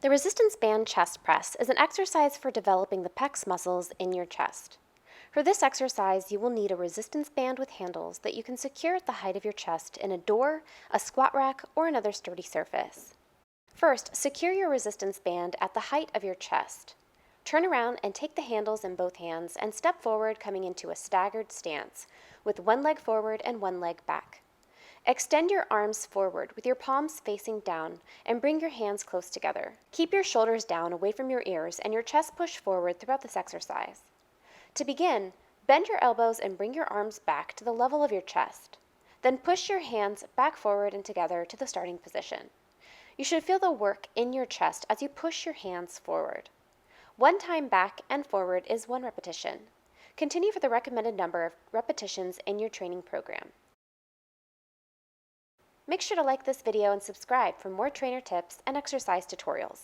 The resistance band chest press is an exercise for developing the pecs muscles in your chest. For this exercise, you will need a resistance band with handles that you can secure at the height of your chest in a door, a squat rack, or another sturdy surface. First, secure your resistance band at the height of your chest. Turn around and take the handles in both hands and step forward, coming into a staggered stance with one leg forward and one leg back. Extend your arms forward with your palms facing down and bring your hands close together. Keep your shoulders down away from your ears and your chest pushed forward throughout this exercise. To begin, bend your elbows and bring your arms back to the level of your chest. Then push your hands back forward and together to the starting position. You should feel the work in your chest as you push your hands forward. One time back and forward is 1 repetition. Continue for the recommended number of repetitions in your training program. Make sure to like this video and subscribe for more trainer tips and exercise tutorials.